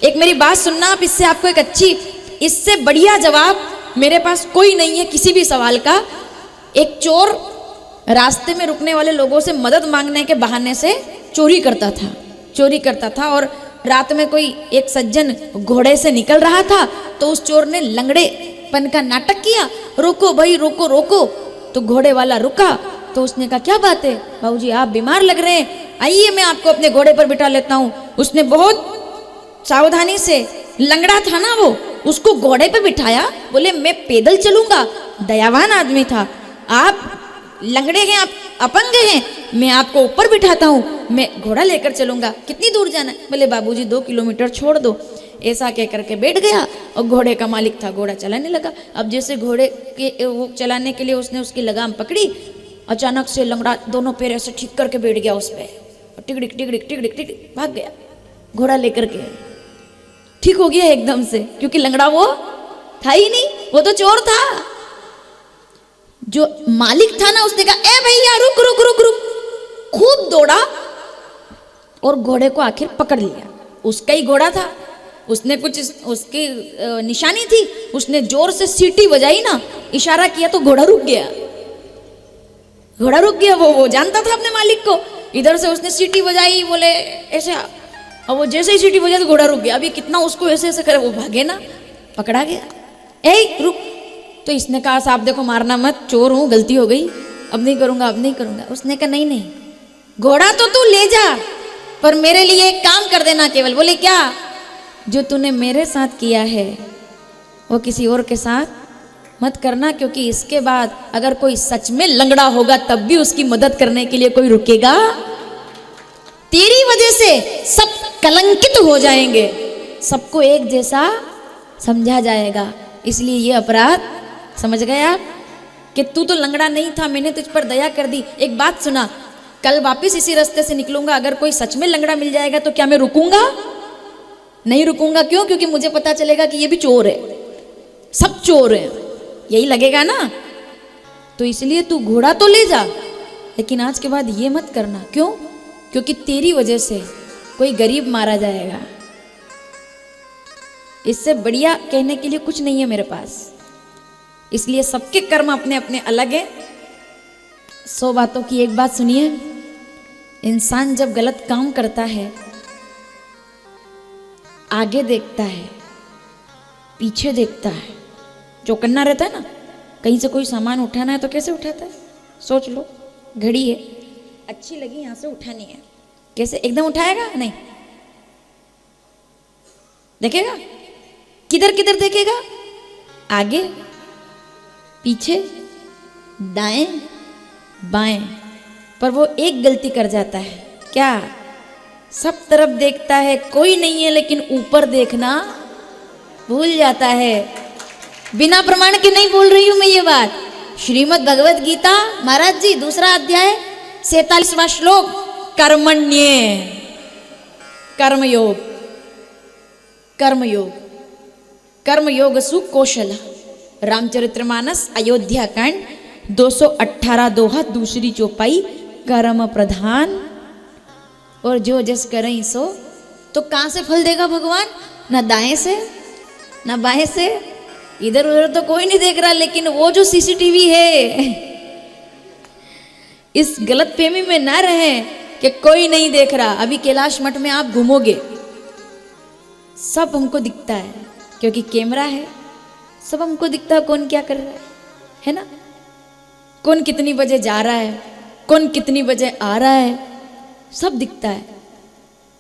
एक मेरी बात सुनना आप, इससे आपको एक अच्छी, इससे बढ़िया जवाब मेरे पास कोई नहीं है किसी भी सवाल का। एक चोर रास्ते में रुकने वाले लोगों से मदद मांगने के बहाने से चोरी करता था और रात में कोई एक सज्जन घोड़े से निकल रहा था तो उस चोर ने लंगड़ेपन का नाटक किया, रोको भाई रोको रोको। तो घोड़े वाला रुका तो उसने कहा क्या बात है बाबूजी, आप बीमार लग रहे हैं, आइए मैं आपको अपने घोड़े पर बिठा लेता हूँ। उसने बहुत सावधानी से, लंगड़ा था ना वो, उसको घोड़े पे बिठाया। बोले मैं पैदल चलूंगा, दयावान आदमी था। आप लंगड़े हैं, आप अपंग हैं, मैं आपको ऊपर बिठाता हूँ, मैं घोड़ा लेकर चलूंगा, कितनी दूर जाना है? बोले बाबूजी 2 किलोमीटर छोड़ दो। ऐसा कह करके बैठ गया और घोड़े का मालिक था, घोड़ा चलाने लगा। अब जैसे घोड़े के वो चलाने के लिए उसने उसकी लगाम पकड़ी, अचानक से लंगड़ा दोनों पैर ऐसे ठीक करके बैठ गया उस पर, टिकड़िक टिकड़िक टिकड़िक टिकड़िक भाग गया घोड़ा लेकर के। ठीक हो गया एकदम से, क्योंकि लंगड़ा वो था ही नहीं, वो तो चोर था। जो मालिक था ना उसने कहा ए भैया रुक रुक रुक रुक, खूब दौड़ा और घोड़े को आखिर पकड़ लिया। उसका ही घोड़ा था, उसने कुछ उसकी निशानी थी, उसने जोर से सीटी बजाई ना, इशारा किया तो घोड़ा रुक गया। घोड़ा रुक गया, वो जानता था अपने मालिक को। इधर से उसने सीटी बजाई, बोले ऐसे, और वो जैसे ही सीटी बजाई तो घोड़ा रुक गया। अभी कितना उसको ऐसे ऐसे करे, वो भागे ना, पकड़ा गया। ए रुक, तो इसने कहा साहब देखो मारना मत, चोर हूं, गलती हो गई, अब नहीं करूंगा अब नहीं करूंगा। उसने कहा नहीं नहीं, घोड़ा तो तू ले जा पर मेरे लिए एक काम कर देना केवल। बोले क्या? जो तूने मेरे साथ किया है वो किसी और के साथ मत करना, क्योंकि इसके बाद अगर कोई सच में लंगड़ा होगा तब भी उसकी मदद करने के लिए कोई रुकेगा। तेरी वजह से सब कलंकित हो जाएंगे, सबको एक जैसा समझा जाएगा। इसलिए ये अपराध, समझ गए आप, कि तू तो लंगड़ा नहीं था, मैंने तुझ पर दया कर दी। एक बात सुना, कल वापस इसी रास्ते से निकलूंगा, अगर कोई सच में लंगड़ा मिल जाएगा तो क्या मैं रुकूंगा? नहीं रुकूंगा। क्यों? क्योंकि मुझे पता चलेगा कि ये भी चोर है, सब चोर हैं, यही लगेगा ना। तो इसलिए तू घोड़ा तो ले जा, लेकिन आज के बाद ये मत करना। क्यों? क्योंकि तेरी वजह से कोई गरीब मारा जाएगा। इससे बढ़िया कहने के लिए कुछ नहीं है मेरे पास। इसलिए सबके कर्म अपने अपने अलग हैं। 100 बातों की एक बात सुनिए, इंसान जब गलत काम करता है आगे देखता है, पीछे देखता है। चौकन्ना रहता है ना, कहीं से कोई सामान उठाना है तो कैसे उठाता है? सोच लो, घड़ी है, अच्छी लगी यहां से उठानी है, कैसे? एकदम उठाएगा? नहीं, देखेगा, किधर किधर देखेगा, आगे पीछे दाएं बाएं। पर वो एक गलती कर जाता है, क्या? सब तरफ देखता है, कोई नहीं है, लेकिन ऊपर देखना भूल जाता है। बिना प्रमाण के नहीं बोल रही हूं मैं ये बात। श्रीमद् भगवत गीता महाराज जी 2 अध्याय 47वां श्लोक, कर्मण्ये, कर्मयोग, कर्मयोग, कर्मयोग सु कौशल। रामचरितमानस अयोध्या कांड 218 दोहा दूसरी चौपाई, कर्म प्रधान और जो जस करई सो। तो कहां से फल देगा भगवान? ना दाएं से ना बाएं से, इधर उधर तो कोई नहीं देख रहा, लेकिन वो जो सीसीटीवी है, इस गलत फहमी में ना रहे कि कोई नहीं देख रहा। अभी कैलाश मठ में आप घूमोगे, सब हमको दिखता है, क्योंकि कैमरा है, सब हमको दिखता है कौन क्या कर रहा है ना? कौन कितनी बजे जा रहा है, कौन कितनी बजे आ रहा है, सब दिखता है।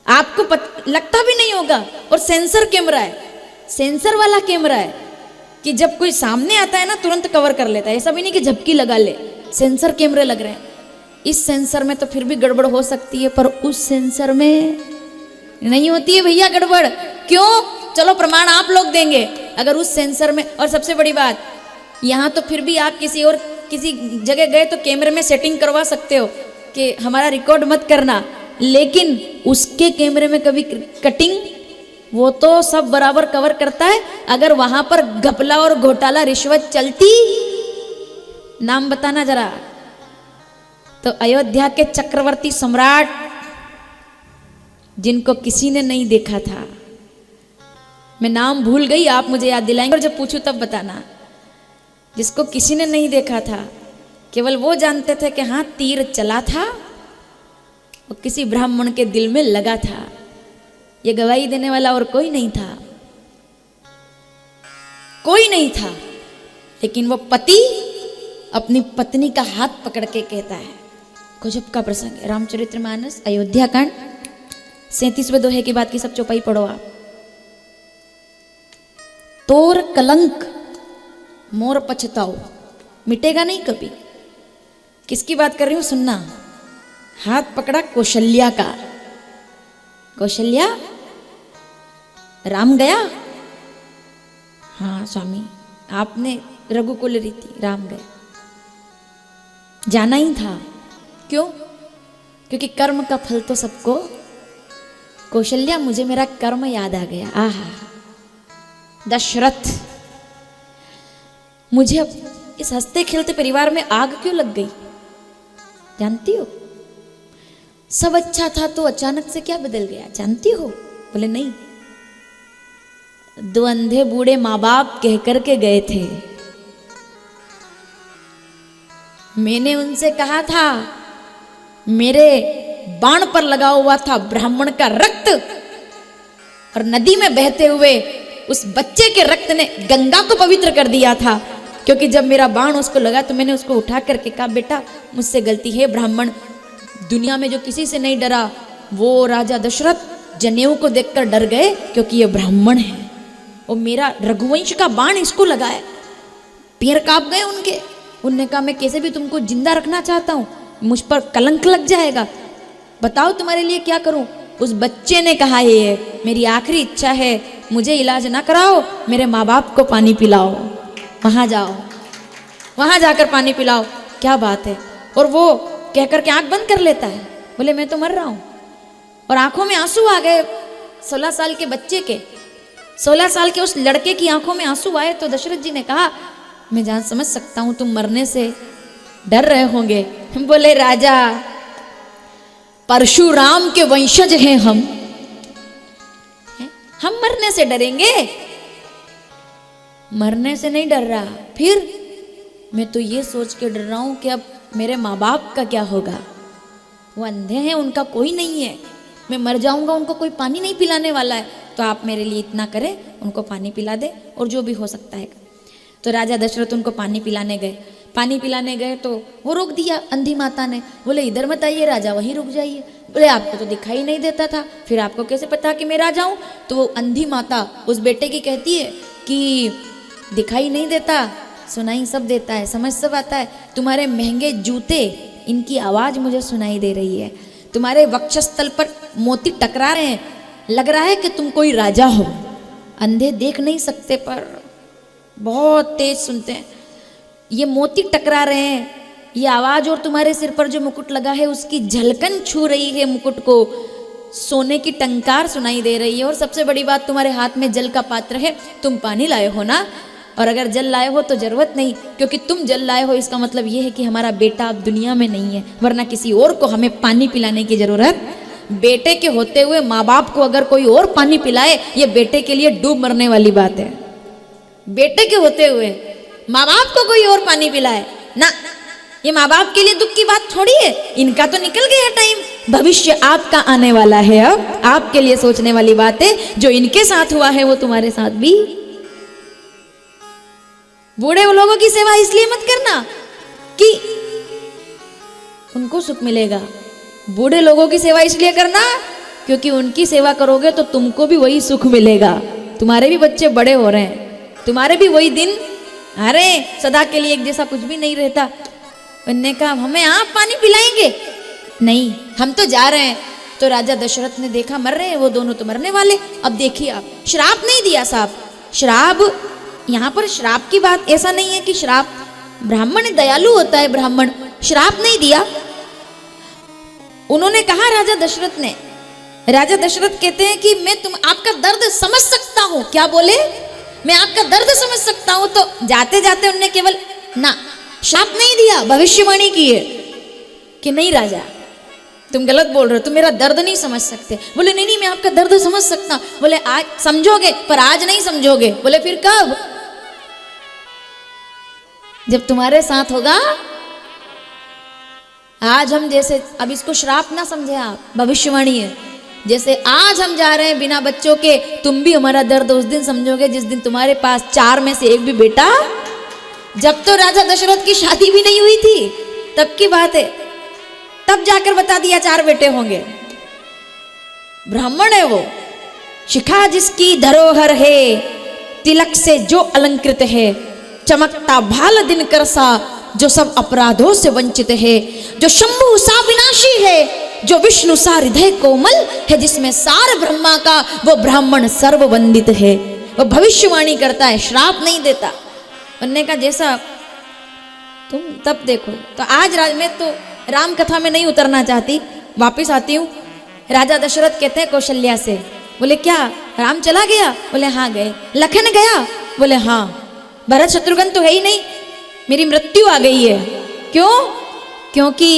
आपको लगता भी नहीं होगा। और सेंसर कैमरा है, सेंसर वाला कैमरा है कि जब कोई सामने आता है ना तुरंत कवर कर लेता है। ऐसा भी नहीं कि झपकी लगा ले, सेंसर कैमरे लग रहे हैं। इस सेंसर में तो फिर भी गड़बड़ हो सकती है, पर उस सेंसर में नहीं होती है भैया गड़बड़। क्यों? चलो प्रमाण आप लोग देंगे। अगर उस सेंसर में, और सबसे बड़ी बात, यहाँ तो फिर भी आप किसी और किसी जगह गए तो कैमरे में सेटिंग करवा सकते हो कि हमारा रिकॉर्ड मत करना, लेकिन उसके कैमरे में कभी कटिंग, वो तो सब बराबर कवर करता है। अगर वहां पर घपला और घोटाला रिश्वत चलती, नाम बताना जरा, तो अयोध्या के चक्रवर्ती सम्राट, जिनको किसी ने नहीं देखा था, मैं नाम भूल गई, आप मुझे याद दिलाएंगे और जब पूछूं तब बताना। जिसको किसी ने नहीं देखा था, केवल वो जानते थे कि हाँ तीर चला था और किसी ब्राह्मण के दिल में लगा था। ये गवाही देने वाला और कोई नहीं था, कोई नहीं था। लेकिन वो पति अपनी पत्नी का हाथ पकड़ के कहता है, गजब का प्रसंग है। रामचरितमानस अयोध्या कांड 37वें दोहे की बात की सब चौपाई पढ़ो आप। तोर कलंक मोर पछताओ, मिटेगा नहीं कभी। किसकी बात कर रही हूं सुनना। हाथ पकड़ा कौशल्या का। कौशल्या, राम गया, हाँ स्वामी आपने रघुकुल रीति, राम गए, जाना ही था। क्यों? क्योंकि कर्म का फल तो सबको। कौशल्या, मुझे मेरा कर्म याद आ गया। आहा दशरथ, मुझे अब इस हंसते खेलते परिवार में आग क्यों लग गई जानती हो? सब अच्छा था तो अचानक से क्या बदल गया जानती हो? बोले नहीं, 2 अंधे बूढ़े माँ बाप कह करके गए थे। मैंने उनसे कहा था, मेरे बाण पर लगा हुआ था ब्राह्मण का रक्त, और नदी में बहते हुए उस बच्चे के रक्त ने गंगा को पवित्र कर दिया था। क्योंकि जब मेरा बाण उसको लगा तो मैंने उसको उठा करके कहा, बेटा मुझसे गलती है। ब्राह्मण दुनिया में जो किसी से नहीं डरा, वो राजा दशरथ जनेऊ को देखकर डर गए, क्योंकि ये ब्राह्मण है और मेरा रघुवंश का बाण इसको लगा है। पैर कांप गए उनके। उनने कहा, मैं कैसे भी तुमको जिंदा रखना चाहता हूँ, मुझ पर कलंक लग जाएगा, बताओ तुम्हारे लिए क्या करूं। उस बच्चे ने कहा, ये मेरी आखिरी इच्छा है, मुझे इलाज ना कराओ, मेरे माँ बाप को पानी पिलाओ, वहां जाओ, वहां जाकर पानी पिलाओ। क्या बात है। और वो कहकर के आंख बंद कर लेता है। बोले मैं तो मर रहा हूं, और आंखों में आंसू आ गए 16 साल के बच्चे के। 16 साल के उस लड़के की आंखों में आंसू आए तो दशरथ जी ने कहा, मैं जान समझ सकता हूं तुम मरने से डर रहे होंगे। बोले राजा, परशुराम के वंशज हैं हम मरने से डरेंगे? मरने से नहीं डर रहा, फिर मैं तो ये सोच के डर रहा हूं कि अब मेरे माँ बाप का क्या होगा। वो अंधे हैं, उनका कोई नहीं है, मैं मर जाऊंगा, उनको कोई पानी नहीं पिलाने वाला है, तो आप मेरे लिए इतना करें, उनको पानी पिला दे और जो भी हो सकता है। तो राजा दशरथ उनको पानी पिलाने गए। पानी पिलाने गए तो वो रोक दिया अंधी माता ने। बोले इधर मत आइए राजा, वहीं रुक जाइए। बोले आपको तो दिखाई नहीं देता था, फिर आपको कैसे पता कि मैं राजा हूँ? तो वो अंधी माता उस बेटे की कहती है कि दिखाई नहीं देता, सुनाई सब देता है, समझ सब आता है। तुम्हारे महंगे जूते, इनकी आवाज़ मुझे सुनाई दे रही है, तुम्हारे वक्षस्थल पर मोती टकरा रहे हैं, लग रहा है कि तुम कोई राजा हो। अंधे देख नहीं सकते पर बहुत तेज सुनते हैं। ये मोती टकरा रहे हैं, ये आवाज, और तुम्हारे सिर पर जो मुकुट लगा है उसकी झलकन छू रही है मुकुट को, सोने की टंकार सुनाई दे रही है। और सबसे बड़ी बात, तुम्हारे हाथ में जल का पात्र है, तुम पानी लाए हो ना? और अगर जल लाए हो तो जरूरत नहीं, क्योंकि तुम जल लाए हो इसका मतलब ये है कि हमारा बेटा अब दुनिया में नहीं है, वरना किसी और को हमें पानी पिलाने की जरूरत। बेटे के होते हुए माँ बाप को अगर कोई और पानी पिलाए, ये बेटे के लिए डूब मरने वाली बात है। बेटे के होते हुए माँ बाप को कोई और पानी पिलाए ना, ये माँ बाप के लिए दुख की बात थोड़ी है। इनका तो निकल गया टाइम, भविष्य आपका आने वाला है। अब आपके लिए सोचने वाली बात है, जो इनके साथ हुआ है वो तुम्हारे साथ भी। बूढ़े लोगों की सेवा इसलिए मत करना कि उनको सुख मिलेगा, बूढ़े लोगों की सेवा इसलिए करना क्योंकि उनकी सेवा करोगे तो तुमको भी वही सुख मिलेगा। तुम्हारे भी बच्चे बड़े हो रहे हैं, तुम्हारे भी वही दिन, अरे सदा के लिए एक जैसा कुछ भी नहीं रहता। उन्होंने कहा हमें आप पानी पिलाएंगे? नहीं, हम तो जा रहे हैं। तो राजा दशरथ ने देखा मर रहे हैं वो दोनों, तो मरने वाले। अब देखिए आप, श्राप नहीं दिया साहब, श्राप यहाँ पर श्राप की बात ऐसा नहीं है कि श्राप, ब्राह्मण दयालु होता है, ब्राह्मण श्राप नहीं दिया। उन्होंने कहा राजा दशरथ ने, राजा दशरथ कहते हैं कि मैं आपका दर्द समझ सकता हूं। क्या बोले? मैं आपका दर्द समझ सकता हूं। तो जाते जाते उन्होंने केवल ना श्राप नहीं दिया, भविष्यवाणी की है कि नहीं राजा, तुम गलत बोल रहे हो, तुम मेरा दर्द नहीं समझ सकते। बोले नहीं नहीं मैं आपका दर्द समझ सकता। बोले आज समझोगे पर आज नहीं समझोगे। बोले फिर कब? जब तुम्हारे साथ होगा। आज हम जैसे, अब इसको श्राप ना समझे आप, भविष्यवाणी है। जैसे आज हम जा रहे हैं बिना बच्चों के, तुम भी हमारा दर्द उस दिन समझोगे जिस दिन तुम्हारे पास 4 में से एक भी बेटा। जब तो राजा दशरथ की शादी भी नहीं हुई थी तब की बात है, तब जाकर बता दिया 4 बेटे होंगे। ब्राह्मण है वो, शिखा जिसकी धरोहर है, तिलक से जो अलंकृत है, चमकता भाल दिनकर सा, जो सब अपराधों से वंचित है, जो शंभु सा विनाशी है, जो विष्णु सा हृदय कोमल है, जिसमें सार ब्रह्मा का वो ब्राह्मण सर्व वंदित है। वो भविष्यवाणी करता है, श्राप नहीं देता। बनने का जैसा तुम तब देखो। तो आज मैं तो राम कथा में नहीं उतरना चाहती, वापिस आती हूँ। राजा दशरथ कहते हैं कौशल्या से, बोले क्या राम चला गया? बोले हाँ गए। लखन गया? बोले हाँ। भरत शत्रुघ्न तो है ही नहीं, मेरी मृत्यु आ गई है। क्यों? क्योंकि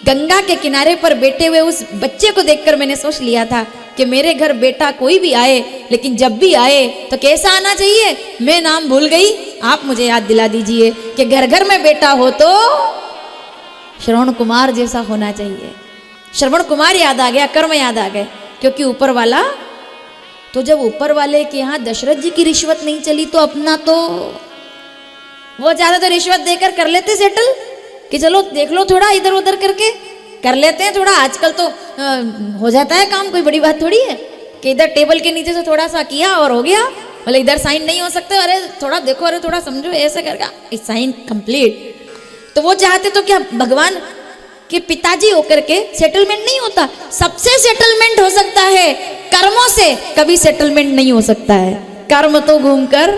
गंगा के किनारे पर बैठे हुए उस बच्चे को देखकर मैंने सोच लिया था कि मेरे घर बेटा कोई भी आए, लेकिन जब भी आए तो कैसा आना चाहिए? मैं नाम भूल गई, आप मुझे याद दिला दीजिए कि घर घर में बेटा हो तो श्रवण कुमार जैसा होना चाहिए। श्रवण कुमार याद आ गया, कर्म याद आ गए, क्योंकि ऊपर वाला। तो जब ऊपर वाले के यहाँ दशरथ जी की रिश्वत नहीं चली तो अपना तो वो ज्यादा तो रिश्वत देकर कर लेते सेटल, कि चलो देख लो थोड़ा इधर उधर करके कर लेते हैं थोड़ा। आजकल तो हो जाता है काम, कोई बड़ी बात थोड़ी है कि इधर टेबल के नीचे से थोड़ा सा किया और हो गया। बोले इधर साइन नहीं हो सकते, अरे थोड़ा देखो, अरे थोड़ा समझो, ऐसे करके साइन कंप्लीट। तो वो चाहते तो क्या भगवान के पिताजी होकर के सेटलमेंट नहीं होता? सबसे सेटलमेंट हो सकता है, कर्मों से कभी सेटलमेंट नहीं हो सकता है। कर्म तो घूमकर